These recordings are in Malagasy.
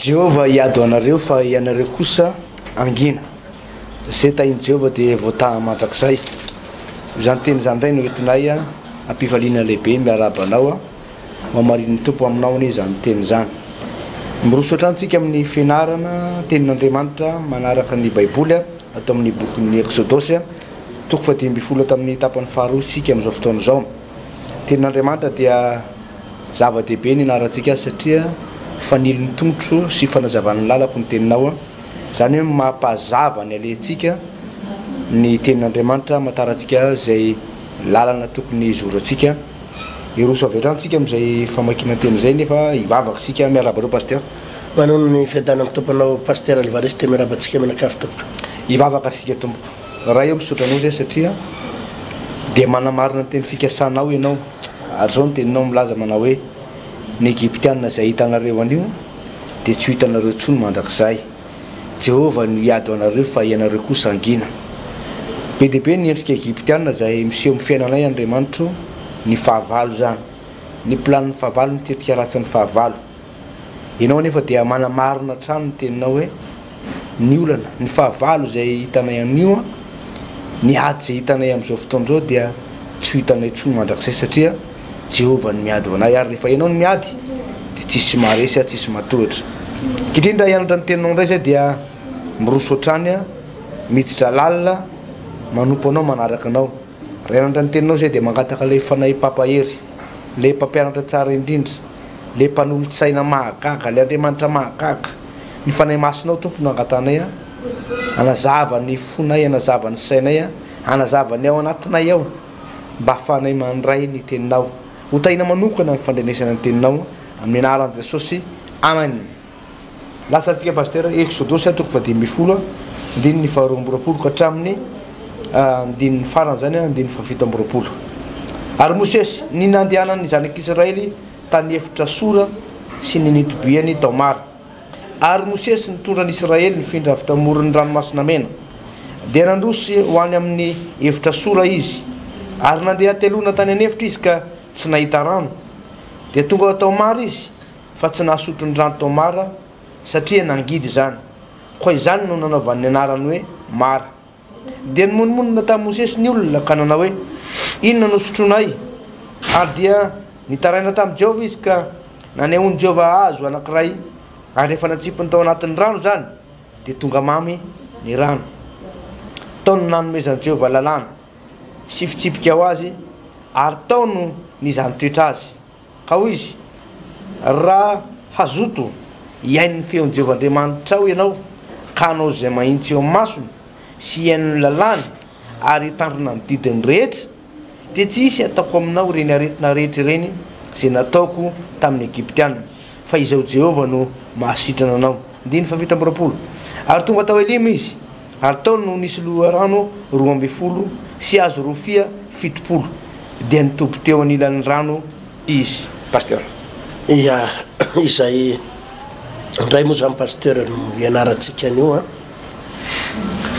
Jehovah iado anareo fa ianareo kosa angina zay tahiny Jehovah dia voataha mandrakizay izany teny izany indray no entinay ampivaliana lehibe miarabanao mamariny tompo aminao anie izany teny izany mirosotra antsika amin'ny fianarana tenin'Andriamanitra manaraka ny baiboly atao amin'ny bokin'ny Exodosy toko fa 10 tamin'ny tapany faharoa sika amin'izao fotoana izao tenin'Andriamanitra dia zava-dehibe ny anarantsika satria faniliny tongotro sy fanazavan'ny lalako ny teninao zany hoe mampazava ny alentsika ny tenin'Andriamanitra matarantsika zay lalana tokony izorantsika iroso averantsika amin'izay famakina teny zay nefa ivavaka sika miarabareo pasteur manao ny fiadana amin'ny tomponao pasteur Alvarez te miarabantsika menakafy tompoko ivavaka sika tompoko raha eo misotranao zay satria dia manamarina teny fikasanao ianao ary zao ny teninao milaza manao hoe ny Egyptianina zay hitanareo anio dia tsy hitanareo intsony mandrakizay Jehovah no iado anareo fa ianareo kosa angina be dia be ny endrika Egyptianina zay miseho amin'ny fiainanay Andriamanitra ny fahavalo zany ny planiny fahavalo ny tetika ratsy ny fahavalo ianao nefa dia manamarina trano ny teninao hoe ny olana ny fahavalo zay hitanay anio ny ady zay hitanay amin'izao fotoana izao dia tsy hitanay intsony mandrakizay satria Jehovah no miady anay ary rehefa ianao no miady dia tsisy maresy tsisy matohatra indrindra hianatra ny teninao indray zay dia miroso otrany miditra lalina manompo anao manaraka anao raha hianatra ny teninao zay dia mangataka le fanahy papahery le mpampianatra tsara indrindra le mpanolotsaina mahagaga le Andriamanitra mahagaga ny fanahy masinao tompo no angatanay anazava ny fonay anazava ny sainay anazava ny ao anatinay ao mba ahafahanay mandray ny teninao ho tahina manokana ny fandrenesana ny teninao amin'ny anaran'i Jesosy amen lasa antsika pasteur Exodosy toko fa 10 andininy faharoa-amby-roapolo ka hatramin'ny andininy farany zany andininy fafito-amby-roapolo ary Mosesy ny nandehanany zanak'Israely tany efitra sora sy ny nitobiany Tamara ary Mosesy nitondra an'Israely nifindra avy tamoron'ny ranomasina mena dia nandrosy ho any amin'ny efitra sora izy ary nandeha telona tany anefitra izy ka tsy nahita rano dia tonga Tamara izy fa tsy nahasotro ny rano Tamara satria nangidy zany koa izany no nanaovan'ny anarany hoe Mara dia nymonomonina tamin'ny Mosesy ny olona ka nanao hoe inona no sotronay ary dia nitaraina tamin'i Jehovah izy ka nanehoany Jehovah azo anankiray ary rehefa natsipiny tao anatin'ny rano zany dia tonga mamy ny rano taony nanomezan'i Jehovah lalàna sy fitsipika ho azy ary taony nizany toetra azy ka hoy izy raha hazoto iain'ny feon'i Jehovah Andriamanitra ao ianao ka anao zay mahitsy eo amin'ny masony sy iain'ny lalàny ary hitandrina ny didiny rehetra dia tsy isy ataoko aminao reny aretina rehetra ireny zay nataoko tamin'ny Egyptianina fa izao Jehovah no mahasitrana anao andiny fafito-amby-roapolo ary tonga tao Elima izy ary tao no nisy loharano 12 sy azo rofia 70 dia nitoby teo anilan'ny rano izy pasteur ia izay ndray moa zany pasteur no ianarantsika anio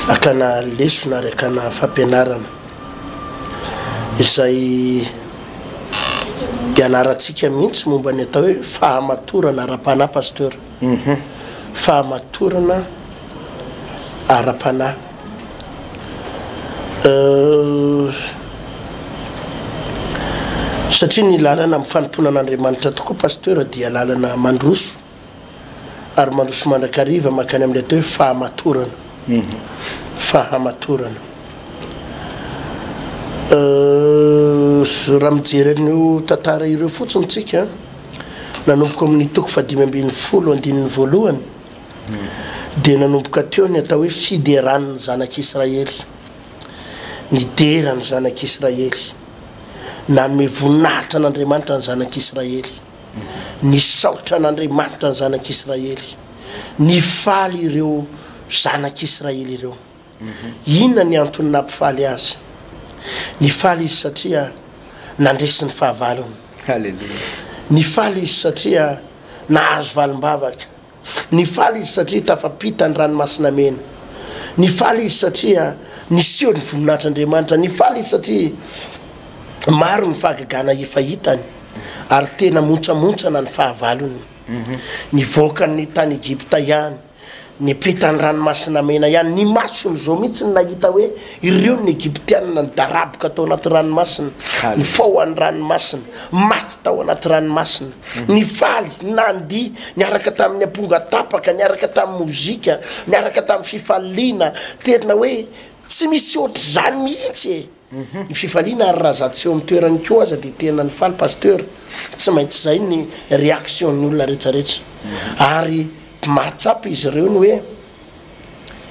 akana lesona ary akana fampianarana izay ianarantsika mihitsy momba ny atao hoe fahamatorana ara-panahy pasteur fahamatorana ara-panahy satria ny lalana amin'ny fanomponan'Andriamanitra tokoa pasteur dia lalana mandroso ary mandroso mandrakariva makany amin'ilay atao hoe fahamatorana fahamatorana raha mijery an'io tantara ireo fotsiny tsika nanomboka amin'ny toko fa 5:10 andininy voalohany dia nanomboka teo ny atao hoe fideran'ny zanak'Israely niderany zanak'Israely nanome voninahitra an'Andriamanitra ny zanak'Israely nisaotra an'Andriamanitra ny zanak'Israely nifaly ireo zanak'Israely ireo inona ny antony nampifaly azy nifaly izy satria nandresy ny fahavalony halleluja nifaly izy satria nahazo valim-bavaka nifaly izy satria tafapita ny ranomasina mena nifaly izy satria niseho ny voninahitr'Andriamanitra nifaly izy satria maro ny fahagagana efa hitany ary tena montsamontsana ny fahavalony nivoakany tany Egypta ihany nipetany ranomasina mena ihany ny masony zao mihitsy nahita hoe ireo ny Egyptianina ny daraboka tao anaty ranomasina ny faoan'ny ranomasina maty tao anaty ranomasina ny faly nandy niaraka tamin'ny amponga tapaka niaraka tamin'ny mozika niaraka tamin'ny fifaliana tena hoe tsy misy ohatry zany mihitsy ny fifaliana ary raha zatsy eo amin'ny toerany koa aza dia tena ny faly pasteur tsy maintsy zay ny réaction ny olona rehetrarehetra ary mahatsapa izy ireo ny hoe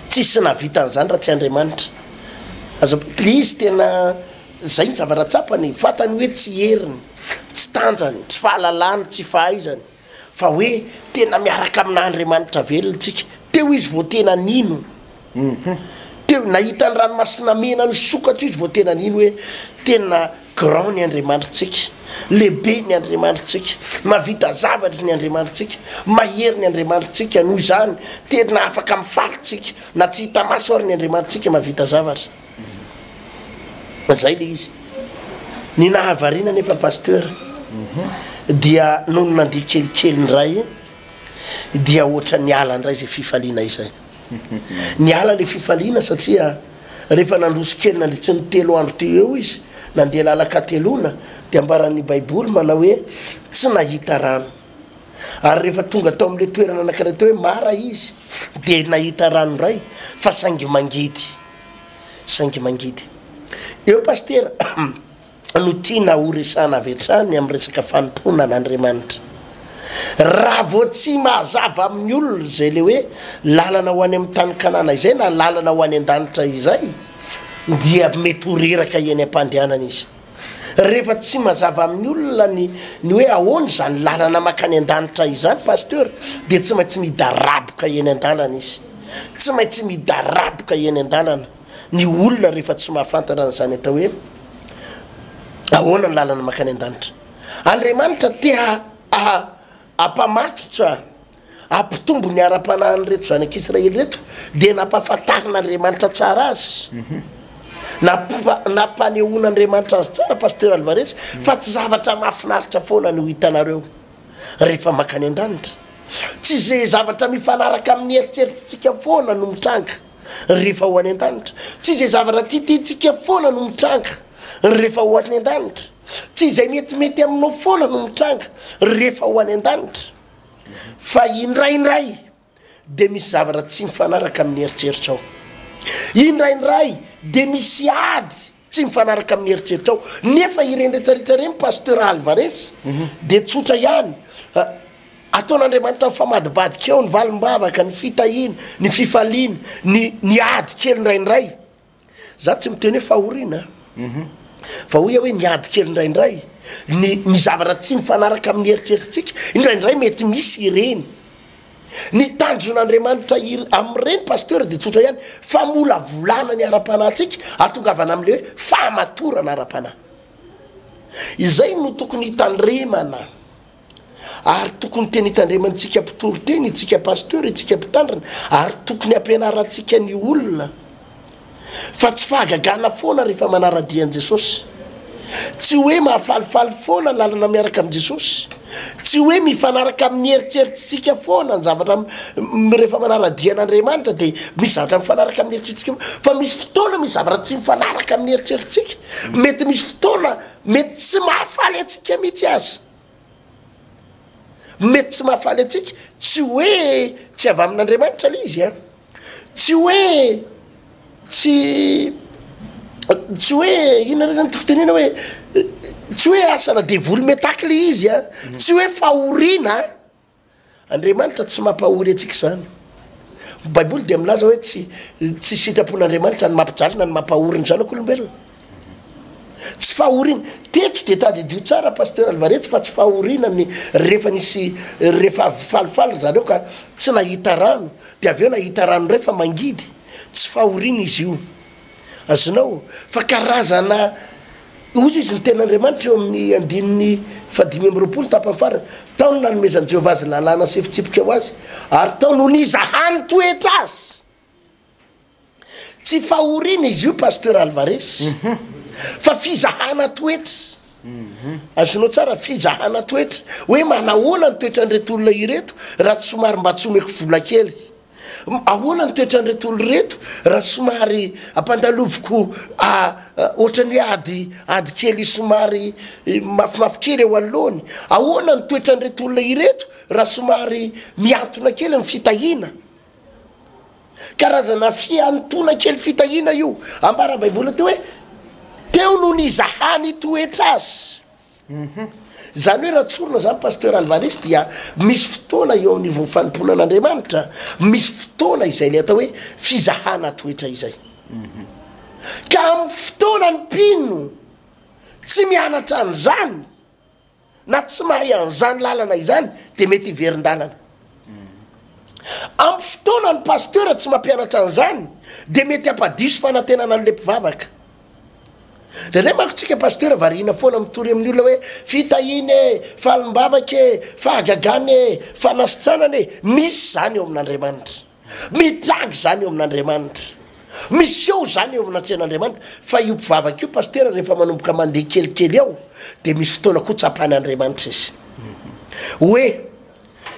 tsisy navitan'izany raha tsy Andriamanitra aza izy tena zay ny zavatra tsapany fatany hoe tsy heriny tsy tanjany tsy fahalalany tsy fahaizany fa hoe tena miaraka amina Andriamanitra velona tsika teo izy vao tena nino teo nahita ny ranomasina mena ny sokatra izy vao tena nino hoe tena grand ny Andriamanitsika lehibe ny Andriamanitsika mavita zavatra ny Andriamanitsika mahery ny Andriamanitsika noho izany tena afaka mifalitsika na tsy hita maso ary ny Andriamanitsika mavita zavatra zay le izy ny nahavarina nefa pasteur dia noho nandeha kelikely ny ray dia ohatra ny ala ny ray zay fifaliana izay ny ala le fifaliana satria rehefa nandroso kely nandritry ny 3 andro teo eo izy nandeha lalakatelona dia ambaran'ny baiboly manao hoe tsy nahita rano ary rehefa tonga tao amin'le toerana anankiray teo hoe mara izy dia nahita rano ray fa saingy mangidy eo pasteur no tiana horesana avy hatrany amin'ny resaka fanompoana an'Andriamanitra raha vao tsy mahazava amin'ny olona zay le hoe lalana ho any amin'ny tany Kanana izay na lalana ho any an-danitra izay dia mety ho reraka eny am-pandehanana izy rehefa tsy mazava amin'ny olona ny hoe ahoana zany lalana makany an-danitra izany pasteur dia tsy maintsy midaraboka eny an-dalana izy tsy maintsy midaraboka eny an-dalana ny olona rehefa tsy mahafantatra an'izany atao hoe ahoana ny lalana makany an-danitra Andriamanitra tea ampamatotra ampitombo ny ara-panahiny reto zanak'Israely reto dia nampahafantarin'Andriamanitra tsara azy nampanehoan'Andriamanitra azy tsara pasteur Alvarez fa tsy zavatra mahafinaritra foana no hitanareo rehefa makany an-danitra tsy zay zavatra mifanaraka amin'ny eritrerititsika foana no mitranga rehefa ho any an-danitra tsy zay zavatra tiatintsika foana no mitranga rehefa ho any an-danitra tsy zay metimety aminao foana no mitranga rehefa ho any an-danitra fa indraindray dia misy zavatra tsy mifanaraka amin'ny eritreritra ao indraindray dia misy ady tsy mifanaraka amin'ny eritreritra ao nefa ireny rehetrarehetra reny pasteur Alvarez dia tsotra ihany ataon'Andriamanitra famadibadika eo ny valim-bavaka ny fitahina ny fifaliana ny ady kely indraindray za tsy miteny hoe fahoriana fa hoy hoe ny ady kely indraindray ny zavatra tsy mifanaraka amin'ny eritreritsika indraindray mety misy ireny ny tanjon'Andriamanitra amin'ireny pasteur dia tsotra ihany famolavolana ny ara-panahintsika atongavana amin'le hoe fahamatorana ara-panahy izay no tokony hitandremana ary tokony teny hitandremantsika mpitoro teny itsika pasteur itsika mpitandrina ary tokony ampianarantsika ny olona fa tsy fahagagana foana rehefa manaradian'i Jesosy tsy hoe mahafalifaly foana lalana miaraka amin'i Jesosy tsy hoe mifanaraka amin'ny eritrerititsika foana ny zavatra rehefa manaradian'Andriamanitra dia misy zavatra mifanaraka amin'ny eritrerititsika fa misy fotoana misy zavatra tsy mifanaraka amin'ny eritrerititsika mety misy fotoana mety tsy mahafaly atsika mihitsy azy mety tsy mahafaly atsika tsy hoe tsy avy amin'Andriamanitra le izy tsy hoe tsy hoe inona zany toko tenena hoe tsy hoe asana devoly metakle izy tsy hoe fahoriana Andriamanitra tsy mampahory atsika zany baiboly dia milaza hoe tsy sitrapon'Andriamanitra ny mampijalina ny mampahory ny zanak'olombelona tsy fahoriana teto dia tadidio tsara pasteur Alvarez fa tsy fahoriana ny rehefa falifaly zareo ka tsy nahita rano dia avy eo nahita rano rehefa mangidy tsy fahoriana izy io azonao fa karazana ozy izy ny ten'Andriamanitra eo amin'ny andininy 520 tapany farany tao ny nanomezan'i Jehovah azy lalàna sy fitsipika ho azy ary tao no nizahany toetra azy tsy fahoriana izy io pasteur Alvarez fa fizahana toetra azonao tsara fizahana toetra hoe manahoana ny toetrandreto olona ireto raha tsy somary mba tsy omeko vola kely ahoana ny toetrandreto olo reto raha somary ampandaloviko ohatrany hoe ady kely somary mafimafy kely eo anoloany ahoana ny toetrandreto olona ireto raha somary miantona kely ny fitahina karazana fiantona kely fitahina io ambara baiboly teo hoe teo no nizahany toetra azy zany hoe raha tsorona zany pasteur Alvarez dia misy fotoana eo amin'ny fanomponan'Andriamanitra misy fotoana izay le atao hoe fizahana toetra izay ka amin'ny fotoana ny mpino tsy mianatra an'izany na tsy mahay an'izany lalana izany de mety hiverin-dalana amin'ny fotoana ny pasteur tsy mampianatra an'izany de mety hampadiso fanantenana an'le mpivavaka Dere makotsika pasteur variana foana mitory amin'ny olona hoe fitahiny falimbavaka fahagagany fanasitsanany misy zany eo amin'Andriamanitra mitragy zany eo amin'Andriamanitra misy eo zany eo amin'Andriamanitra fa io mpivavaka io pasteur rehefa manomboka mandeha kelikely ao de misy fotoana koa tsapan'Andriamanitra izy hoe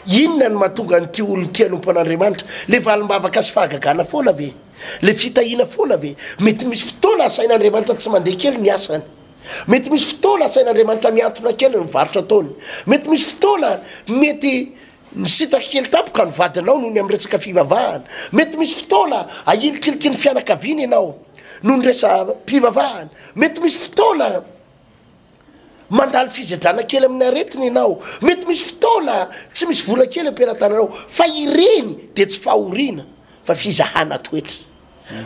inona ny mahatonga an'ity olo ty anompo an'Andriamanitra le valimbavaka sy fahagagana foana ve le fitahina foana ve mety misy fotoana asain'Andriamanitra tsy mandeha kely miasany mety misy fotoana asain'Andriamanitra miantona kely ny varotra ataony mety misy fotoana mety misitaka kely tapoka ny vadinao noho ny amin'ny resaka fivavahana mety misy fotoana ahilikiliky ny fianakaviana ianao noho ny resa mpivavahana mety misy fotoana mandalo fizadrana kely amin'ny aretina ianao mety misy fotoana tsy misy vola kely ampiaratananao fa ireny de tsy fahoriana fa fizahana toetra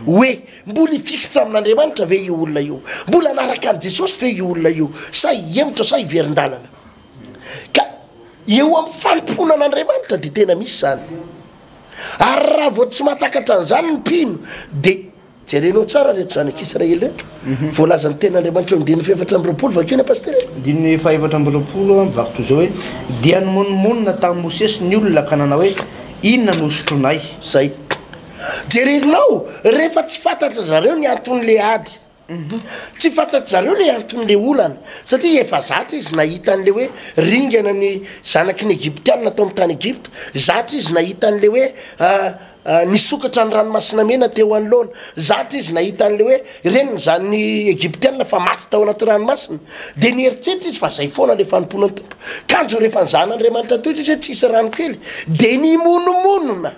hoe mbola ifikitra amin'Andriamanitra ve io olona io mbola anaraka an' Jesosy ve io olona io sa hiemotra sa hiverin-dalana ka eo amin'ny fanomponan'Andriamanitra de tena misy zany ary raha vao tsy mahatakatra an'izany ny mpino de jerenao tsara reto zanak'Israely reto voalazan'ny tena Andriamanitra eo amin'ny 440 vakeo pasteur diny 440 mivakitro zao hoe dia nymonmonina tamin'ny Mosesy ny olona ka nanao hoe inona no sotronay zay jererinao rehefa tsy fantatra zareo ny anton'le ady tsy fantatra zareo le anton'le olana satria efa zatra izy nahita an'le hoe ringana ny zanaky ny Egyptianina tao amin'ny tany Egypte zatra izy nahita an'le hoe nisokatra ny ranomasina mena teo anoloana zatra izy nahita an'le hoe reny zany Egyptianina fa maty tao anaty ranomasina de nieritseritra izy fa zay foana le fanomponany tompo kanjo rehefa nizan'Andriamanitra toetra izy hoe tsisy rano kely de nimonomonona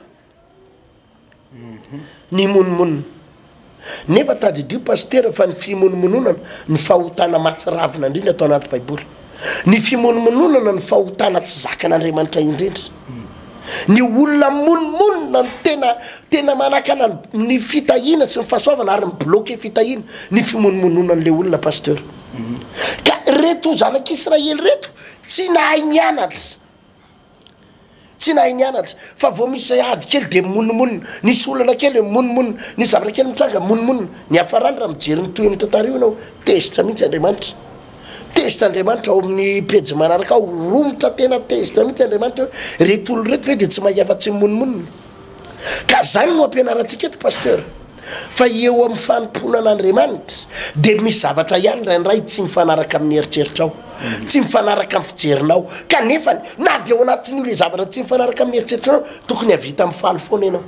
ny monomonona nefa tadidio pasteur fa ny fimonomononana ny fahotana matsiravina indrindra atao anaty baiboly ny fimonomononana ny fahotana tsy zakan'Andriamanitra indrindra ny olona monomonona ny tena manakana ny fitahina sy ny fahasoavana ary mibloke fitahina ny fimonomononana le olona pasteur ka reto zanak'Israely reto tsy nahay nianatra fa vao misy ady kely de monomonona nisy olana kely monomonona ny zavatra kely mitranga monomonona ny afarany raha mijery ny toy ny tantara io anao tezitra mihitsy Andriamanitra tezitra Andriamanitra ao amin'ny pejy manaraka ao romotra tena tezitra mihitsy Andriamanitra reto olo reto hoe de tsy mahiafa-tsy monomonona ka zany no ampianaratsika eto pasteur fa eo amin'ny fanomponan'Andriamanitra de misy zavatra ihany raindray tsy mifanaraka amin'ny eritreritra ao tsy mifanaraka amin'ny fijerinao kanefa na de ao anatin'io le zavatra tsy mifanaraka amin'ny eritreritranao tokony havita amin'ny faly foana ianao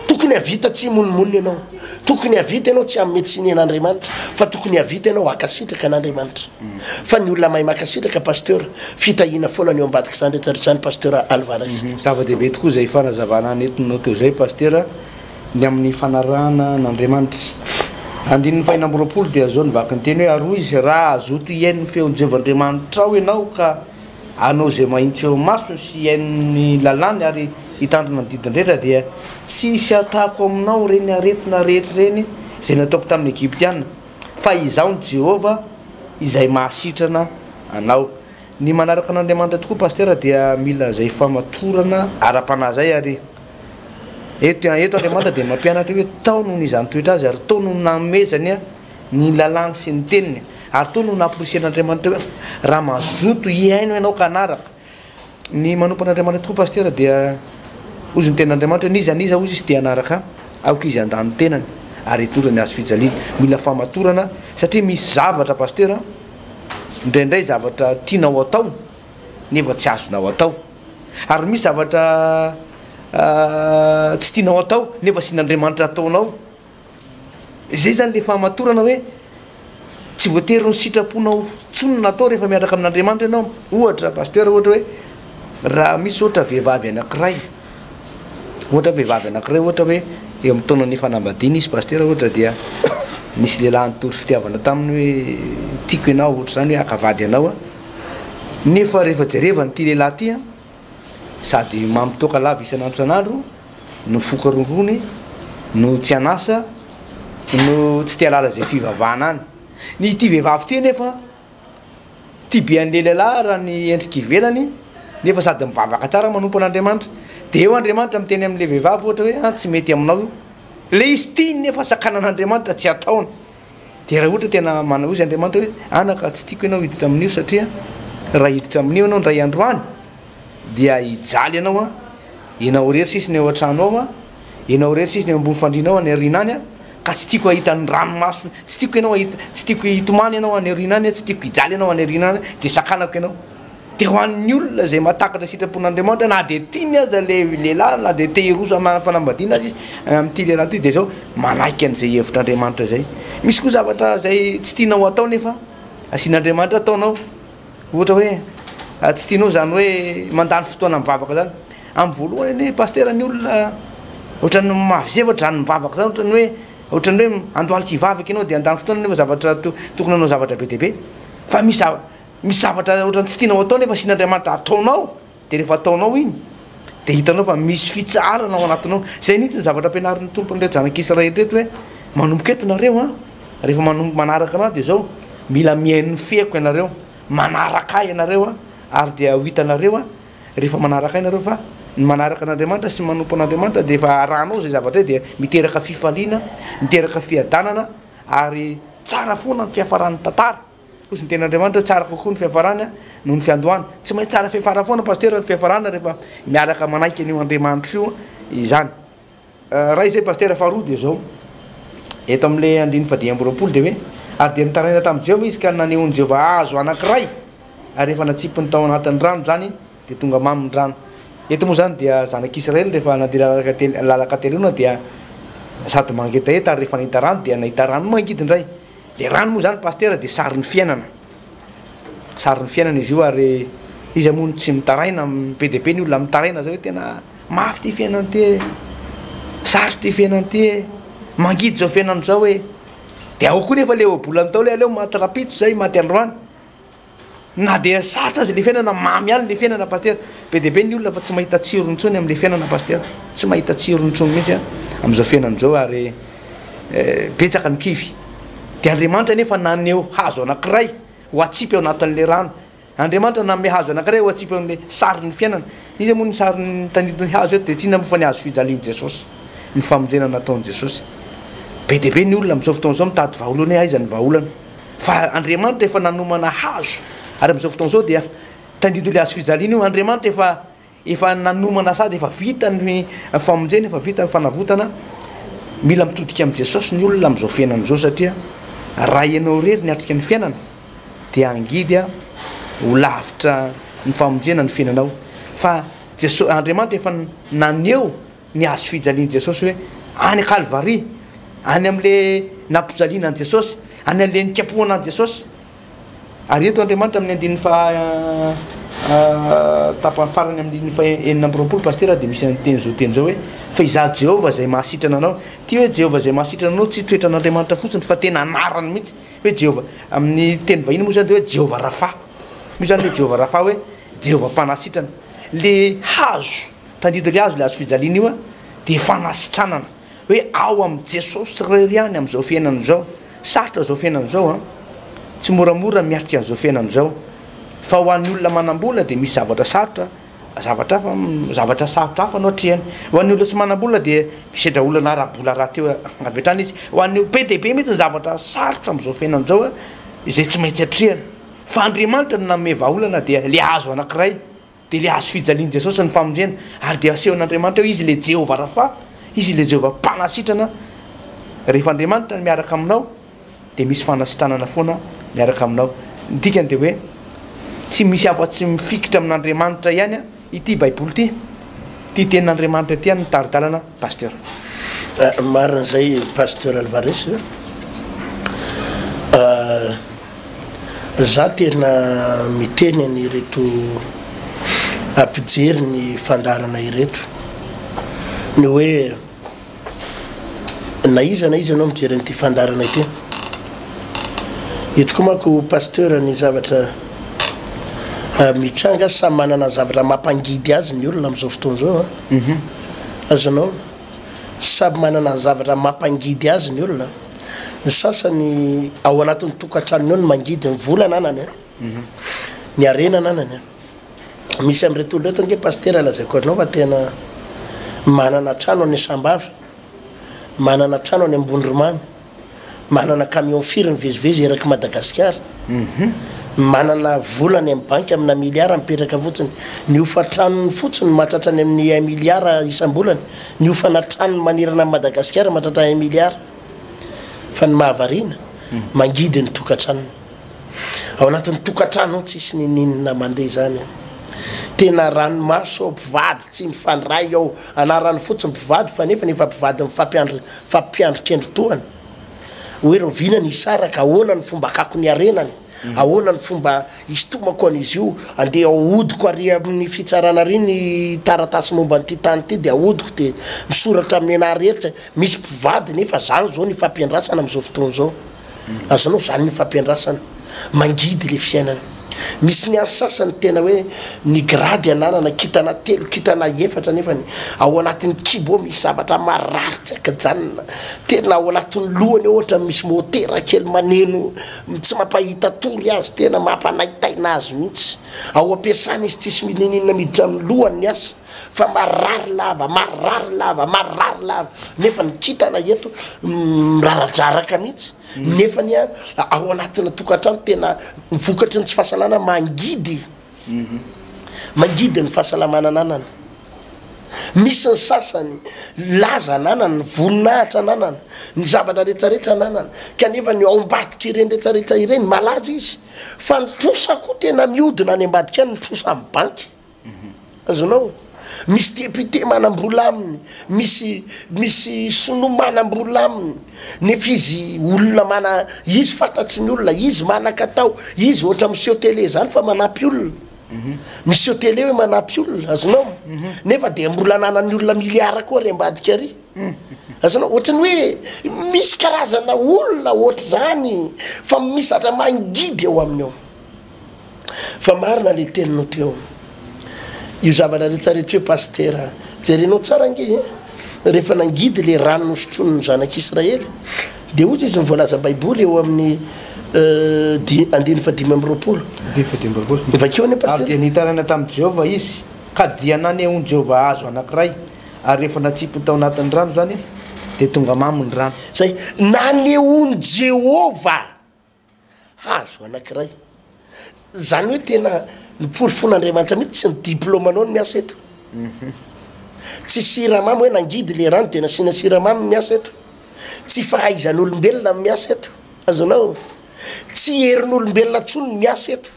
tokony havita tsy monomonina ianao tokony havita ianao tsy amin'ny metsinen'Andriamanitra fa tokony havita ianao akasitraka an'Andriamanitra fa ny olona mahay makasitraka pasteur fitahina foana ny eo ambadika zany rehetrarehetra zany pasteur Alvarez zava-dehibe tokoa zay fanazavana netinao teo zay pasteur ny amin'ny fanarahana n'Andriamanitra andininy fahinam-boroapolo dia zao nivaky ny teny hoe aroa izy raha azoto iain'ny feon'Jehovandriamanitra ao ianao ka anao zay mahitsy eo masony sy iain'ny lalàny ary hitandrina ny didindrehetra dia tsisy atako aminao reny aretina rehetra reny zay nataoko tamin'ny Egyptianina fa izaho ny Jehova izay mahasitrana anao ny manaraka n'Andriamanitra tokoa pasteur dia mila zay famatorana ara-panahy zay ary eto Andriamanitra de mampianatra hoe tao noho izany toetra azy ary tao no namezany ny lalàny sy ny teniny ary tao no namporosian'Andriamanitra hoe raha mazoto iaino ianao ka anaraka ny manompo an'Andriamanitra tokoa pasteur dia ozy ny tenan'Andriamanitra hoe niza ozy izy te anaraka aoka izy andany tenany ary etorany azo fijaliana mila famatorana satria misy zavatra pasteur indraindray zavatra tianao atao nefa tsy azonao atao ary misy zavatra tsy tianao atao nefa syn'Andriamanitra ataonao zay zany le fahamatorana hoe tsy voatery ny sitraponao tsonona atao rehefa miaraka amin'Andriamanitra ianao ohatra pasteur ohatra hoe raha misy ohatra vehivavy anankiray ohatra hoe eo amin'ny taonany fanambadiana izy pasteur ohatra dia nisy lehilahy nitory fitiavana taminy hoe tiako ianao ohatra zany hoe akavady anao nefa rehefa jerevany ty lehilahy ty sady mamitoka lava isan'andro no fokarongony no tsy anasa no tsy tia lala zay fivavahana any ny ty vehivavy ty nefa ty be an'le lehilahy raha ny endriky ivelany nefa sady mivavaka tsara manompo an'Andriamanitra de eo Andriamanitra miteny amin'le vehivavy ohatra hoe tsy mety aminao io le izy tiany nefa sakanan'Andriamanitra tsy ataony de raha ohatra tena manao izy Andriamanitra hoe anaka tsy tiako ianao hiditra amin'io satria raha hiditra amin'io ianao ndray andro any dia hijaly ianao ianao rery sisiny eo an-trano ao ianao rery sisiny eo ambony fandrianao any arina any ka tsy tiako ahita ny ranomaso tsy tiako ianao ahita tsy tiako hitomany ianao any arina any tsy tiako hijaly ianao any arina any de sakanako ianao de ho an'ny olona zay matakatra sitrapon'Andriamanitra na de tiany aza le lehilahy na de te hiroso amin'ny fanambadiana azy izy amin'ity lehilahy ty de zao manaiky an'izay hevitr'Andriamanitra zay misy koa zavatra zay tsy tianao atao nefa asian'Andriamanitra ataonao ohatra hoe tsy tianao zany hoe mandany fotoana mivavaka zany amin'ny voalohany ny pasteur ny olona ohatrany mavizevatra zany mivavaka zany ohatrany hoe andohaly tsy hivavaka ianao de andany fotoana nefa zavatra tokony anao zavatra be deaibe fa misy zavatra ohatrany tsy tianao atao nefa asian'Andriamanitra ataonao de rehefa ataonao iny de hitanao fa misy fitsarana ao anatinao zay nitsy ny zavatra ampianarin'ny tompon'ireo zanak'Israely reto hoe manomboka eto nareo rehefa manomboka manaraka anao de zao mila mihain'ny feako ianareo manaraka ahy ianareo ary dia ho hitanareo rehefa manaraka ahy nareo fa ny manaraka an'Andriamanitra sy manompo an'Andriamanitra de efa arahanao zay zavatra de miteraka fifaliana miteraka fiadanana ary tsara foana ny fiafaran'ny tantara kosa ny ten'Andriamanitra tsara kokoa ny fiafarany noho ny fiandohany tsy maintsy tsara fiafara foana pasteur ny fiafarana rehefa miaraka manaiky an'io Andriamanitra io izany raha izay pasteur faharoa de zao eto amin'le andiny fadimy amby roapolo de hoe ary de nitaraina tamin'i Jehova izy ka nanehony Jehova azo anankiray ary rehefa natsipiny tao anatin'ny rano zany de tonga maminy rano eto moa zany dia zanak'Israely rehefa nandeha lalaka telona dia sady mangetaheta ary rehefa nahita rano dia nahita rano mangidy indray le rano moa zany pasteur de sarin'ny fiainana izy io ary izy amony tsy mitaraina be de be ny olona mitaraina zao hoe tena mafy ty fiainany ty sarotry ty fiainany ty mangidy zao fiainany zao hoe de ao koa nefa le obolany tao le aleo maty rapitso zay maty androany na de sarotra azy le fiainana mamy any le fiainana pasteur be de be ny olona fa tsy mahita tsirony tsony am'le fiainana pasteur tsy mahita tsirony tsony mihitsy am'izao fiainany zao ary betsaka ny kivy de Andriamanitra nefa naneo hazo anankiray ho atsipy ao anatin'le rano Andriamanitra nanome hazo anankiray ho atsipy amin'le sarin'ny fiainana izy moa ny sarin'ny tanidiny hazo eto de tsy mofa ny hazo fijalian'i Jesosy ny famonjena nataon'i Jesosy be de be ny olona am'izao fotoana zao mitady vahaolana hoe aiza ny vahaolana fa Andriamanitra efa nanomana hazo ary am'izao fotoana zao dia tandido le hazo fijaliana io Andriamanitra efa nanomana sady efa vita ny famonjena efa vita ny fanavotana mila mitodika amin'i Jesosy ny olona am'izao fiainana zao satria raha ianao rery niatrika ny fiainana de angidy ho lavitra ny famonjena ny fiainanao fa Andriamanitra efa naneo ny hazo fijalian'i Jesosy hoe any Calvary any am'le nampijaliana an' Jesosy any am'le nikapohana an' Jesosy ary eto Andriamanitra amin'ny andininy tapany farany amin'ny fa enina amby roapolo pasteur de misy teny zao teny zao hoe fa izaho Jehova zay mahasitrana anao ty hoe Jehova zay mahasitrana anao tsy toetra an'Andriamanitra fotsiny fa tena anarany mihitsy hoe Jehova amin'ny teny vahiny moa zany de hoe Jehova Rafa io zany hoe Jehova Rafa hoe Jehova mpanasitrana le hazo tandido le hazo le hazo fijaliana io de fanasitranana hoe ao am' Jesosy rery any am'izao fiainana zao sarotra zao fiainana zao tsy moramora miatrika an'izao fiainana zao fa ho an'ny olona manam-bola de misy zavatra sarotra zavatra sarotra hafa anao trehany ho an'ny olona tsy manam-bola de misedra olana arabola raha teo avy hatrany izy ho an'ny be de be mihitsy ny zavatra sarotra am'izao fiainana zao izay tsy maintsy atrehany fa Andriamanitra no nanome vahaolana dia le hazo anankiray de le hazo fijalian'i Jesosy ny famonjena ary de asehon'Andriamanitra izy le Jehova Rafa izy le Jehova mpanasitrana rehefa Andriamanitra miaraka aminao de misy fanasitranana foana miaraka aminao dikany dia hoe tsy misy afa-tsy mifikitra amin'Andriamanitra ihany a ity baiboly ty tenin'Andriamanitra ty any taridalana pasteur. Marina zay pasteur Alvarez za tena miteny ny reto ampijery ny fandarana ireto ny hoe na iza anao mijery an'ity fandarana ity itoko manko pasteur ny zavatra mitsanga samy manana zavatra mampangidy azy ny olona amin'izao fotoana zao azonao samy manana zavatra mampangidy azy ny olona ny sasany ao anatin'ny tokantranony eo ny mangidy ny vola nanany ny arena nanany misy am'reto olo reto nge pasteur alazaiko anao fa tena manana trano any Sambava manana trano any Ambondromamy manana camion firy mivezivezy eraky Madagasikara manana volany amin'ny banky amina miliara mipetraka fotsiny ny ofa tranony fotsiny mahatratrany amin'ny 1 miliara isam-bolany ny ofana tranony manirana amin'ny Madagasikara mahatratra 1 miliara fa ny mahavarina mangidy ny tokantranony ao anatin'ny tokantrano tsisy ninina mandeha zany tena ranomaso ao mpivady tsy mifandray ao anarany fotsiny mpivady fa nefa mpivady fampiandro-kendrotoany hoe rovina ny isaraka ahoana ny fomba akako ny arenany ahoana ny fomba istomako an'izy io andeha ahodiko ary amin'ny fitsarana ry ny taratasy momba nyity tany ity dia ahodiko dia misoratra amin'ny anareritra misy mpivady nefa zany zao ny fampiandrasana amin'izao fotoana zao azonao zany ny fampiandrasana mangidy le fiainana misy ny ansasany tena hoe ny grady ananana kitana 3 kitana 4 nefany ao anatin'ny kibo misy zavatra mararitra kajanona tena ao anatin'ny lohany ohatra misy motera kely maneno tsy mampahita tory azy tena mampanaitaina azy mihitsy ao ampiasana izy tsisy mininina miditra amin'ny lohany ny asa fa marary lava nefa ny kitana eto miraradraraka mihitsy nefa ny ao anatina tokantrano tena vokatry ny tsy fahasalana mangidy ny fahasalamana nanana misy ny sasany laza nanana ny voninahitra nanana ny zavatra rehetrarehetra nanana kanefa ny ao ambadika ireny rehetrarehetra ireny malaza izy fa nitrosa koa tena miodina any ambadika any nitrosa amin'ny banky azonao misy député manambola aminy misy sono manambola aminy nefa izy olona mana izy fantatry ny olona izy manakatao izy ohatra monsieur télé zany fa manampy olona monsieur télé hoe manampy olona azonao nefa dia mbola nanany olona miliara koa ry ambadika ary azonao ohatrany hoe misy karazana olona ohatra zany fa misy zatra mangidy eo aminy ao fa marina le teninao teo io zavatra rehetrarehetra hoe pasteur jerenao tsara nge rehefa nangidy le rano nosotrony ny zanak'Israely dia ozy izy nivoalaza baiboly eo amin'ny 2:5 vakeo ane pasteur dia nitarana tamin'i Jehova izy ka dia nanehoany Jehova azo anankiray ary rehefa natsipo tao anatin'ny rano zany dia tonga maminy rano zay nanehoany Jehova azo anankiray zany hoe tena nyporifon'Andriamanitra mihitsy tsy ny diplôme anao ny miasa eto tsy siramamy hoe nangidy le rano dia nasiana siramamy miasa eto tsy fahaizan'olombelona miasa eto azonao tsy herin'olombelona tsony miasa eto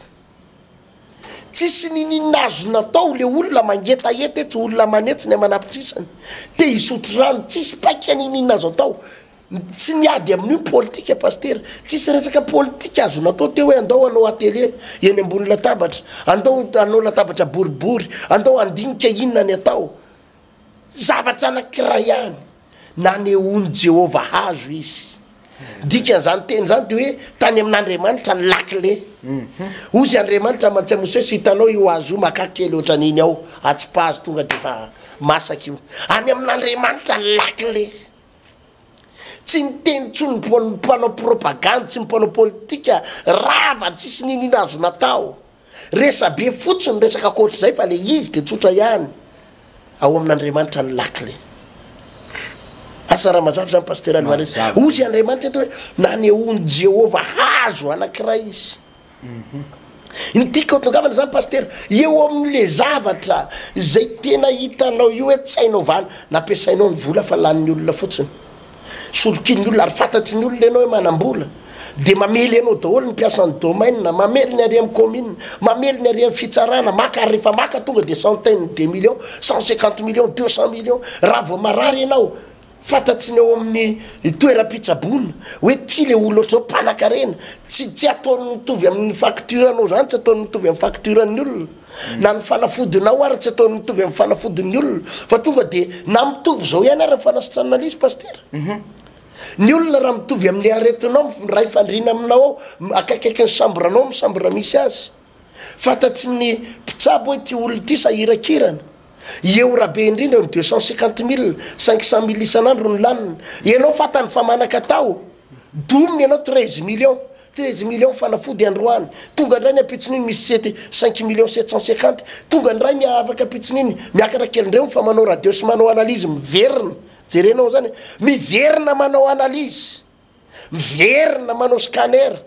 tsisy ninina azo natao le olona mangetaheta eto olona manetsiny manampitsisany te hisotro rano tsisy paika ninina azo atao tsy miady amin'io politika pasteur tsisy resaka politika azo natao teo hoe andao anao atelier eny ambony latabatra andao anao latabatra boribory andao andinika inona ny atao zavatra anankiray ihany nanehoany Jehova hazo izy dikan'izany teny zany de hoe tany amin'Andriamanitra ny lakile ozy Andriamanitra mantsy mose sy hitanao io hazo makakely ohatra n'iny ao atsipahazo tonga de fa masaka io any amin'Andriamanitra ny lakile tsy niteny tsony mpanao propagande tsy mpanao politika rava tsisy ninina azo natao resabe fotsiny resaka koatra zay fa le izy de tsotra ihany ao amin'Andriamanitra ny lakile asa raha mazava zany pasteur Alvarez ozy Andriamanitra eto hoe nanehoany Jehova hazo anankiray izy nytika otongavana zany pasteur eo amin'le zavatra zay tena hitanao io hoe tsy hainao vana nampiasainao ny vola fa lanin'ny olona fotsiny solokiny olona ary fantatry ny olona ianao hoe manambola de mamely anao daholo ny mpiasany domaine mamely ny ary amin'ny commune mamely ny ary amin'ny fitsarana maka rehefa maka tonga de centaine de millions 150 millions 200 millions raha vao marary ianao fantatriny eo amin'ny toeram-pitsabona hoe ty le olo ohatrao mpanan-karena tsy ataony mitovy amin'ny facture anao zany tsy ataony mitovy amin'ny facturen'ny olona na ny fanafodinao ary tsy ataony mitovy amin'ny fanafodin'ny olona fa tonga de na mitovy zao ihany ary fanasitrananalizy paster ny olona raha mitovy amin'le aretinao ray fandrina aminao akaikaiky ny sambranao misambra misy azy fantatry ny mpitsabo hoe ty olo ty sahirakirana eo rabe indrindra 250 000 500 000 isan'andro ny lanina ianao fatany fa manakatao dominy ianao 13 millions 13 millions fanafody androany tonga ndray ny apitsony iny misy 5 millions 750 tonga ndray ny afaka apitsony iny miakatra kelindreo fa manao radio sy manao analyse miverina jerenao zany miverina manao analyse miverina manao scanner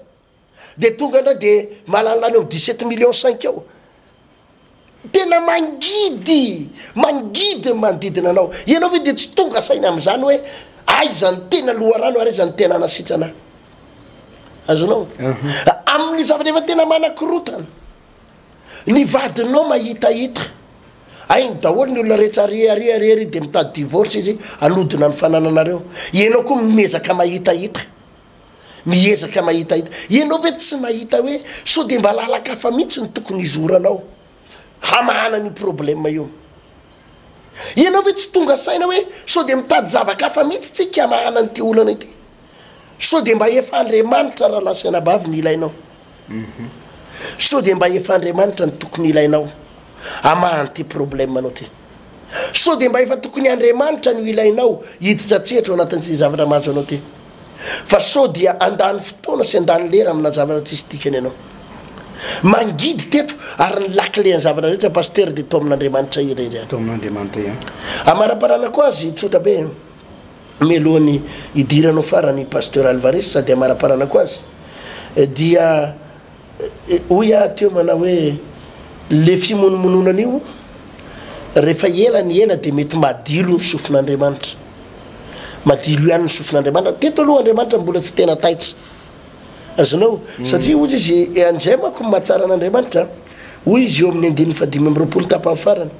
de tonga ndray de malanilany eo 17 millions 5 eo tena mangidy manodidina anao ianao hoe de tsy tonga saina am'izany hoe ay zany tena loharano ary zany tena anasitrana azonao amin'ny zavatra efa tena manakorotana ny vadinao mahitahita ay ny daholo ny olona rehetra ary de mitady divorce izy anodina ny fanananareo ianao koa miezaka mahitahita ianao hoe tsy mahita hoe so de mba lalakafa mihitsy ny tokony izoranao hamahana ny problème io ianao hoe tsy tonga saina hoe so de mitady zavakafa mihitsy tsika hamahana nyty olana ity so de mba efa Andriamanitra raha lasaina bavy ny ilainao so de mba efa Andriamanitra ny tokony ilainao amahan'ty problème anao ty so de mba efa tokony Andriamanitra ny ilainao hiditratsetra anatin'zy zavatra mahazo anao ty fa so dia andany fotoana sy andany lera amina zavatra tsisy tikany anao mangidy teto ary ny lakile ny zavatra rehetra paster de to amin'Andriamanitra ireny to amin'Andriamanitra ihany amaraparana koa azy tsotra be melohany idiranao farany pasteur Alvarez sady amaraparana koa azy dia oya teo mana hoe le fimonomononan'io rehefa ela de mety madilo ny sofin'Andriamanitra madilo ihany ny sofin'Andriamanitra teto aloha Andriamanitra mbola tsy tena taitra azonao satria ozy izy andray mako mahatsara an'Andriamanitra hoy izy eo amin'ny 520 tapany farany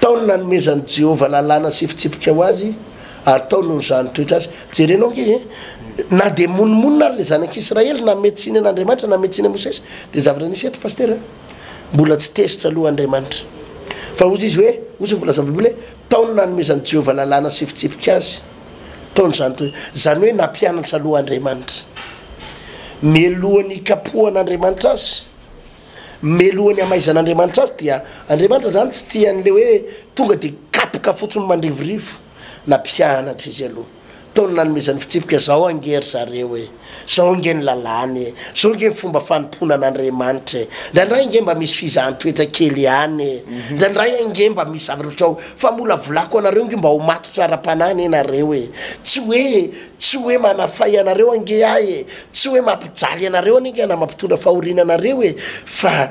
taony nanomezany Jehova lalàna sifitsipika ho azy ary tao noho zany toetra azy jerenao ke na de monomonina ary le zanak'Israely na metsiny an'Andriamanitra na metsiny Mosesy de zavatra nisy eto paster mbola tsy tezitra aloha Andriamanitra fa ozy izy hoe ozy volaza Biblia taony nanomezany Jehova lalàna sifitsipika azy taony zany hoe nampianatra aloha Andriamanitra melohany kapohan'Andriamanitra azy melohany amaizan'Andriamanitra azy dia Andriamanitra zany tsy tian'le hoe tonga de kapoka fotsiny mandrivorivo na mpianatra izy aloha taony nanomezany fitsipika zao angery zareo e zao ange ny lalàny zao ange ny fomba fanompona an'Andriamanitra ndraindray ange mba misy fizahany-toetra kely ihany ndraindray ange mba misy zavatra ohatrao fa mola volako anareo nge mba ho matotra ara-panany anareo e tsy hoe manafay anareo ange ahy e tsy hoe mampijaly anareo ange na mampitondra fahoriana anareo e fa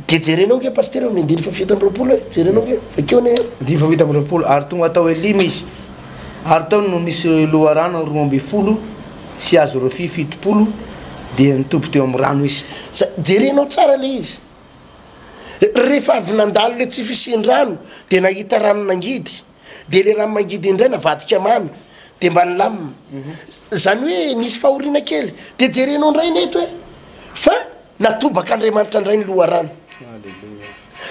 de jerenao nge paster amin'ny 970 e jerenao nge vakeo ne 970 ary tonga atao hoe limy izy ary tao no nisy loharano 12 sy azo refy 70 dia nitobo teo amin'ny rano izy jerenao tsara le izy rehefa avy nandalo le tsy fisiny rano de nahita rano nangidy de le rano mangidy indray navadika mamy de mba nilamina zany hoe nisy fahoriana kely de jerenao ndray neto hoe fa natobaka Andriamanitra ndray ny loharano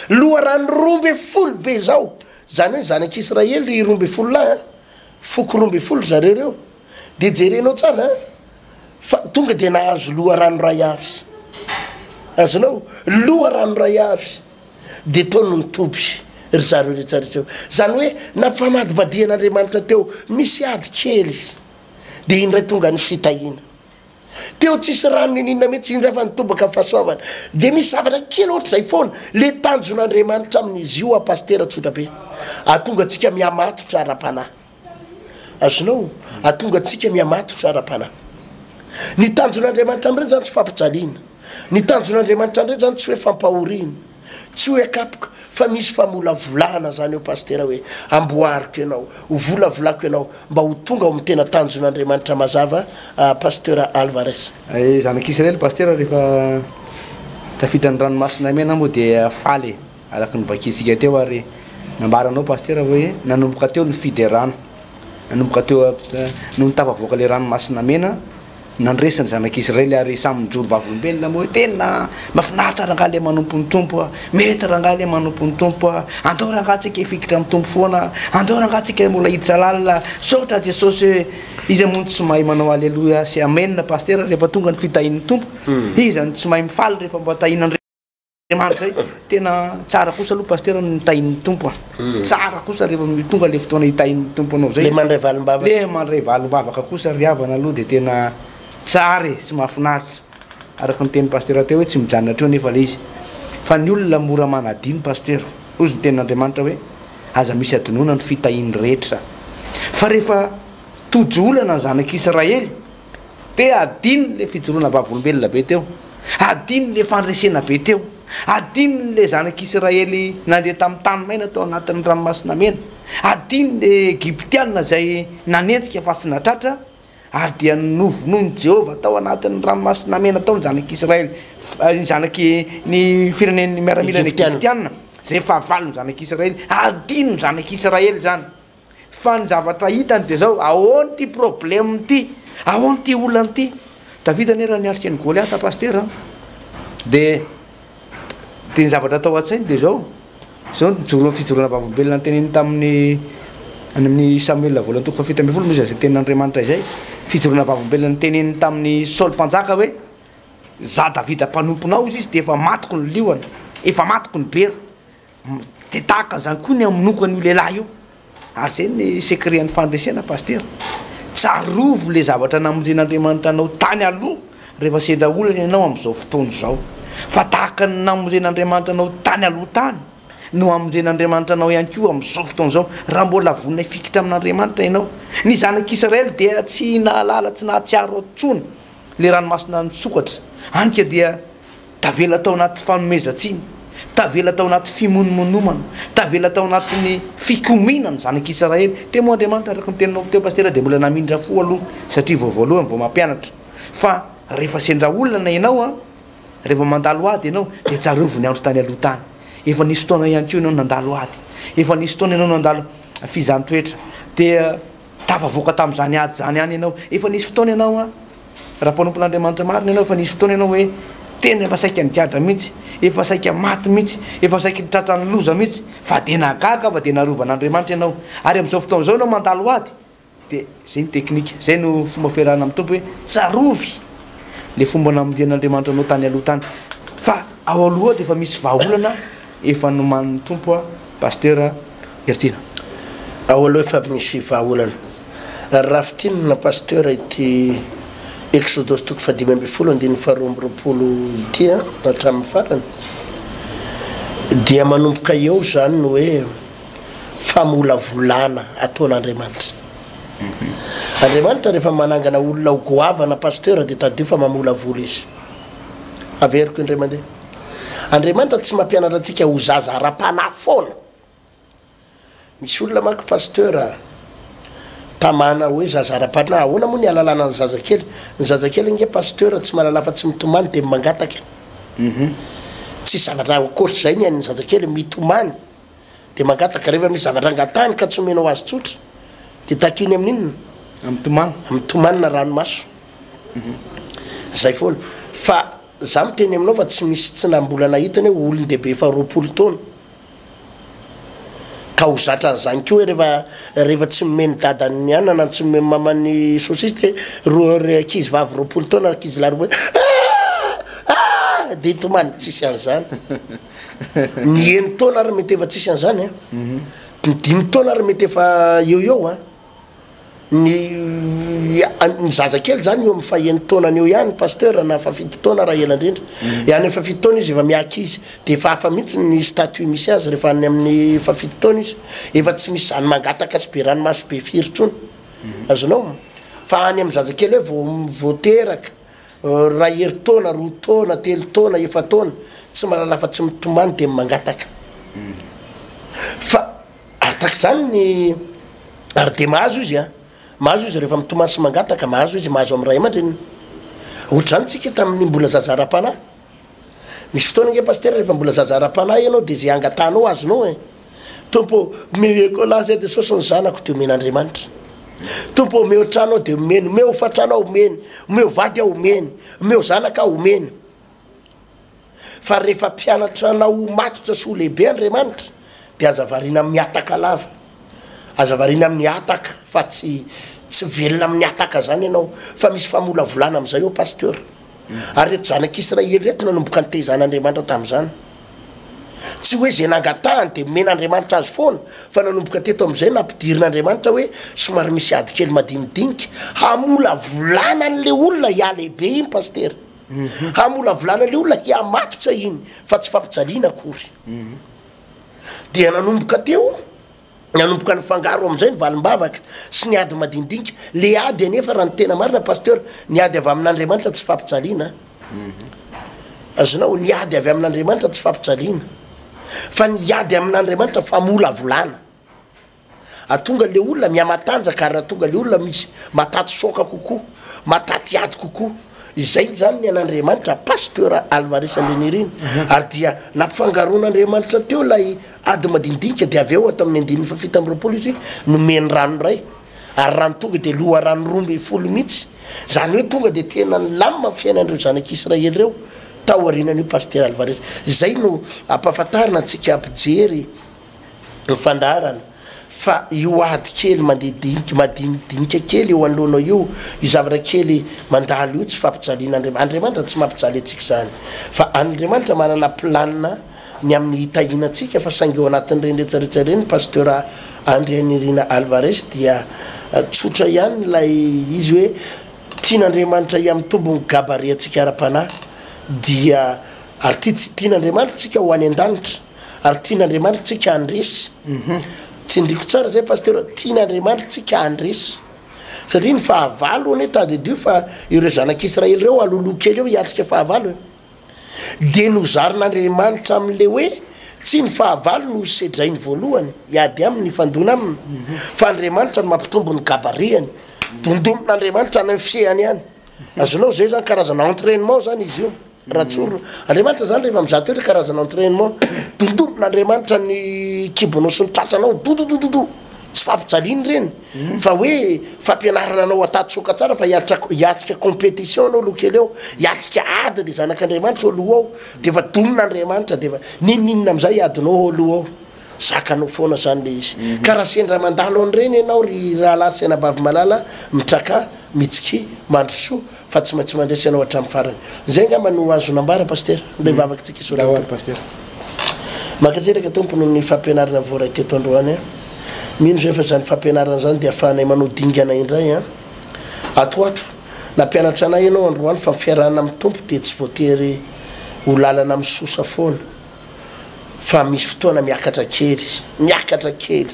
loharano 12 be zao zany hoe zanak'Israely 12 lahy foko 12 zareo reo de jerenao tsara fa tonga de nahazo loharano ray avy azonao loharano ray avy de tono nitoby ry zareo rehetrarehetra zany hoe nampifamadimbadian'Andriamanitra teo misy ady kely de indray tonga ny fitahina teo tsisy rano ninina mihitsy indray fa nitobaka fahasoavana de misy zavatra kely ohatra zay foana le tanjon'Andriamanitra amin'izy io apastera tsotra be atonga atsika miamatotra ara-panahy azonao atonga atsika miamatotra ara-panahy ny tanjon'Andriamanitra am'ireny zany tsy fampijaliana ny tanjon'Andriamanitra am'ireny zany tsy hoe fampahoriana tsy hoe akapoka fa misy famolavolana zany eo pastera hoe amboariko ianao ho volavolako ianao mba ho tonga ao amin'ny tena tanjon'Andriamanitra mazava pasteur Alvarez. Zanak'Israely pasteur rehefa tafitany ranomasina mena moa dia faly araka ny vakitsika teo ary nambaranao pasteur hoe nanomboka teo ny fidy rano nanomboka teo no nitafavoaka le ranomasina mena nandresany zanak'Israely ary samy mijoro vavolombelona moa tena mafinaritra rangaha le manompo ny tompo mety rangaha le manompo ny tompo andao rangaha tsika ifikitra amin'ny tompo foana andao rangaha tsika mbola hiditra lalina saotra Jesosy hoe izy moa tsy mahay manao aleloia sy amenna pasteur rehefa tonga ny fitahin'ny tompo izy tsy mahay mifaly rehefa mba tahin'Andriamanitra zay tena tsara kosa aloha pasteur ny tahin'ny tompo tsara kosa rehefa tonga le fotoana hitahin'ny tompo anao zay le mandray valim-bavaka le mandray valim-bavaka kosa riavana aloha dia tena tsara sy mahafinaritra araka ny teny pasteur teo hoe tsy mijanona treo nefa le izy fa ny olona mora manadiny pasteur ozy ny tenin'Andriamanitra hoe aza misy adinoana ny fitahiany rehetra fa rehefa tojo-olana ny zanak'Israely dia adiny le fijoroana vavolombelona be teo adiny le fandresena be teo adiny le zanak'Israely nandeha tamin'ny tany maina tao anatin'ny ranomasina mena adiny le Egyptianina zay nanetsika fa tsy natratra ary dia novonoiny Jehova tao anatin'ny ranomasina mena tao ny zanak'Israely ny zanaky ny firenen'ny miaramila ny Egyptianina zay fahavalo ny zanak'Israely adiny ny zanak'Israely zany fa ny zavatra hitany dia zao ahoany ty problème ty ahoany ty olany ty Davida nera niarika ny Goliata pasteur dia ny zavatra atao an-tsainy dia zao fijoroana vavolombelona teneny tamin'ny amin'ny Samuel voalohany toko fafito ambin'ny folo misy zay tenin'Andriamanitra izay fijoroana vavolombelona teneny tamin'ny Saoly mpanjaka hoe za Davida mpanomponao izy dia efa matiko ny liona efa matiko ny bera dia tahaka zany koa ny aminoko an'io lehilahy io ary zay ny secret-ny fandresena pasteur tsarovo le zavatra namonjen'Andriamanitra anao tany aloha rehefa sendra olana ianao amin'izao fotoana izao fa tahaka ny namonjen'Andriamanitra anao tany aloha tany no amonjen'Andriamanitra anao ihany koa amin'izao fotoana izao raha mbola vonina ifikitra amin'Andriamanitra ianao ny zanak'Israely dia tsy nahalala tsy nahatsiaro atsony le ranomasina nisokatra anika dia tavela tao anaty fanomezantsiny tavela tao anaty fimonomonomana tavela tao anatin'ny fikominana zanak'Israely teo moa Andriamanitra araka ny teninao teo pasteur dia mbola namindra fo aloha satria voalohany vao mampianatra fa rehefa sendra olana ianao rehefa mandalo ady ianao dia tsarovo ny andro tany aloha tany efa nisy fotoana ihany koa ianao nandalo ady efa nisy fotoana ianao nandalo fizantoetra dia tafavoaka tamin'izany ady zany ihany ianao efa nisy fotoana ianao raha mpanompon'Andriamanitra marina ianao efa nisy fotoana ianao hoe tena efa saika nigadra mihitsy efa saika maty mihitsy efa saika nitratra ny loza mihitsy fa dia nagaga fa dia narovan'Andriamanitra ianao ary amin'izao fotoana izao ianao mandalo ady dia zay ny teknika zay no fomba fiarahana amin'ny tompo hoe tsarovy le fomba namonjen'Andriamanitra anao tany aloha tany fa ao aloha dia efa misy vahaolana efa nomanin'ny tompo pasteur Ertina ao aloha efa misy vahaolana raha fitinina pasteur ity Exodus toko fadimy ambin'ny folo andininy faharoa amby roapolo ity hatramin'ny farany dia manomboka eo zany no hoe famolavolana ataon'Andriamanitra Andriamanitra rehefa manangana olona ho goavana pasteur dia tadio fa mamolavola izy averiko indray mandeha Andriamanitra tsy mampianatra antsika ho zaza ara-panahy foana misy olona manko pasteur tamana hoe zaza ara-panahy ahoana moa ny alalana ny zazakely nge pasteur tsy mahalala fa tsy mitomany dia mangataka tsy zavatra akoatra zay ny an'ny zazakely mitomany dia mangataka rehefa misy zavatra angatahany ka tsy omenao azy tsotra dia takiny amin'inona amitomany na ranomaso zay foana fa za miteny aminao fa tsy misy tsy nambola nahitany hoe olon-dehibe efa 20 taona ka ho zatra an'izany koa hoe rehefa tsy momeny dadany anina na tsy momeny mamany sosisy dia ankizy vavy 20 taona ankizy lahy dia hitomany tsisy an'izany ny 9 taona ary mety efa tsisy an'izany ny 5 taona ary mety efa eo ny zazakely zany eo amin'ny fa-9 taona eo ihany pasteur na fa-7 taona raha ela indrindra ihany efa 7 taona izy efa miaka izy dia efa hafa mihitsy ny statut misy azy rehefa any amin'ny fa-7 taona izy efa tsy misy zany mangataka sy be ranomaso be firy tsony azonao fa any amin'ny zazakely hoe voateraka raha hery taona 2 taona 3 taona 4 taona tsy malalafa tsy mitomany de mangataka fa atak zany ny ary de mahazo izy mahazo izy rehefa mitomany sy mangataka mahazo izy mahazo am' ray aman-dreny ohatra zany tsika tamin'ny mbola zazara-panahy misy fotoana nge paster rehefa mbola zazara-panahy ianao de zay angatanao azonao tompo meko la zay de sosiny zanako de omen'Andriamanitra tompo omeo tranao de omeny omeo fatranao omeny omeo vady aho omeny omeo zanaka aho omeny fa rehefa mpianatra nao matotra sy ho lehibe Andriamanitra de azavarina miataka lava azavarina miataka fa tsy velona amin'ny ataka zany ianao fa misy famolavolana am'izay eo pasteur ary reto zanak'Israely reto nanomboka nytezan'Andriamanitra tam'izany tsy hoe zay nangatahany de men'Andriamanitra azy foana fa nanomboka teto am'izay nampidirin'Andriamanitra hoe somary misy ady kely madinidinika hamolavolana an'le olona hialehibe iny pasteur hamolavolana le olona hiamatotra iny fa tsy fampijaliana akory dia nanomboka teo nanomboka ny fangaro am'izay ny valim-bavaka sy ny ady madinidinika le ady anefa raha ny tena marina pasteur ny ady avy amin'Andriamanitra tsy fampijaliana azonao ny ady avy amin'Andriamanitra tsy fampijaliana fa ny ady amin'Andriamanitra famolavolana atonga le olona miamatanjaka ary atonga le olona misy mataty soka kokoa mataty ady kokoa izay zany ny an'Andriamanitra pasteur Alvarez Andrenirina ary dia nampifangaron'Andriamanitra teo lay ady madinidinika de avy eo ato amin'ny 7 izy nomeny rano ray ary rano tonga de loha rano 12 mihitsy zany hoe tonga de tena ny lamina fiainan'ireo zanak'Israely reo tao arinan'io pasteur Alvarez zay no ampahafantarina antsika ampijery ny fandarana fa io ady kely madinidinika kely eo anoloanao io zavatra kely mandalo io tsy fampijaliana Andriamanitra tsy mampijaly atsika zany fa Andriamanitra manana planina ny amin'ny hitahinantsika fa saingy eo anatin'ireny rehetrarehetra reny pasteur Andrenirina Alvarez dia tsotra ihany lay izy hoe tian'Andriamanitra iamitombo ny gabare atsika ara-panahy dia ary tian'Andriamanitra tsika ho any an-danitra ary tian'Andriamanitra tsika andresy tsy ndriko tsara zay pasteur tian'Andriamanitra tsika andresy satria ny fahavalo ane ta de Dieu fa ireo zanak'Israely reo aloloha kely eo hiatrika fahavalo de nozarin'Andriamanitra am'le hoe tsy ny fahavalo no sedrainy voalohany iady amin'ny fandona aminy fa Andriamanitra no mampitombo ny gabareany dondomin'Andriamanitra any fisehany ihany azonao zay zany karazana entraînement zany izy io raha tsorona Andriamanitra zany rehefa mizato hoe karazana entraînement dondomin'Andriamanitra ny kibonao sy ny tratranao dododododo tsy fampijaliany reny fa hoe fampianarana anao ataty soka tsara fa hiatrika compétition anao lokely eo hiatrika ady le zanak'Andriamanitra aloha ao de fa domin'Andriamanitra de fa ninninina am'izay adinao aloha ao zakanao foana zany le izy ka raha sendra mandalo an'ireny ianao ry raha lasy saina bavy malala mitraka mitsiky mandrosoa fa tsy maintsy mandresy anao hatramin'ny farany zay ngamba no azo nambara pasteur nde vavaka tsika isorao pasteur makatsiraka tompo no ny fampianarana voaray teto androany mino zay fa zany fampianarana zany de afahanay manao dingana indray atoato nampianatra anay ianao androany fa mifiarana amin'ny tompo de tsy voatery ho lalana misosa foana fa misy fotoana miakatra kely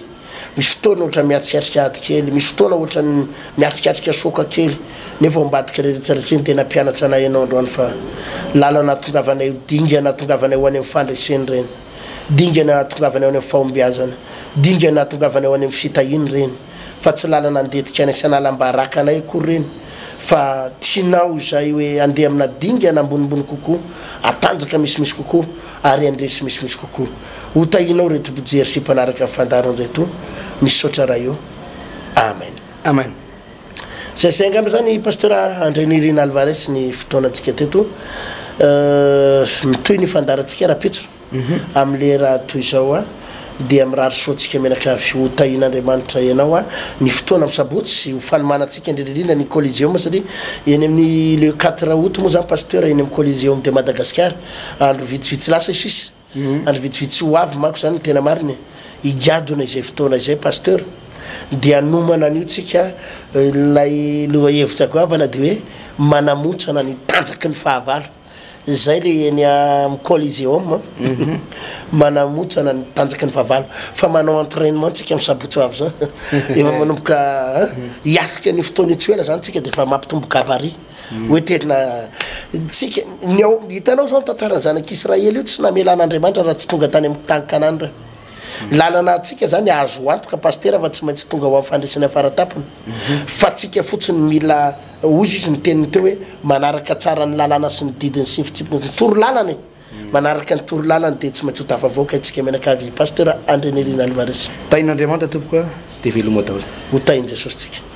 misy fotoana ohatra miatrikatrika ady kely misy fotoana ohatra miatrikatrika soka kely nefa ambadika rehetrarehetra de nampianatra anay ianao androany fa lalana tongavanay dingana tongavanay ho any amin'ny fandreseny reny dingana tongavanay ho any amin'ny fahombiazana dingana tongavanay ho any amin'ny fitahiny reny fa tsy lalana andetika any san'alambaraka anay akory reny fa tianao zay hoe andeha amina dingana ambonimbony kokoa atanjaka misimisy kokoa ary andresy misimisy kokoa hotahinao reto bijery sy mpanaraka amin'ny fandarany reto misy sotra raha io amen zay ngamba zany pasteur Andrenirina Alvarez ny fotoanantsika teto mitoy ny fandarantsika raha-pitso am'le raha toy zao de am'raha risoatsika menaka hotahin'Andriamanitra ianao ny fotoana misabotsy sy ho fanomanantsika indrindrindrindra ny Coliseum satria eny amin'ny le 4 août moa zany pasteur eny amin'ny Coliseum de Madagascar andro vitsivitsy lasa sisy andro vitsivitsy ho avy mako zany tena mariny higadona izay fotoana izay pasteur de anomana an'io tsika lay loha hevitra goavana de hoe manamotsana ny tanjaky ny fahavalo zay le eny coliseum manamotsana ny tanjaky ny favalo fa manao entraînement tsika misabotsy avy zao efa manomboka hiasika ny fotoana etsy ela zany tsika de efa mampitomboka abary hoe tena tsika ny ao hitanao zao tantarany zanak'Israely io tsy namelan'Andriamanitra raha tsy tonga tany amin'ny tany Kanana reo lalana atsika zany azo antoka pasteur fa tsy maintsy tonga ho amin'ny fandraisany afaratapony fa tsika fotsiny mila ozy izy ny teniny teo hoe manaraka tsara ny lalana sy ny didiny sy ny fitsipiny ny toro lalana manaraka ny toro lalana de tsy maintsy ho tafavoaka itsika menakavy pasteur André Nirina Alvarez tain'Andriamanitra tompoka de veloma daholo ho tain'i Jesosy tsika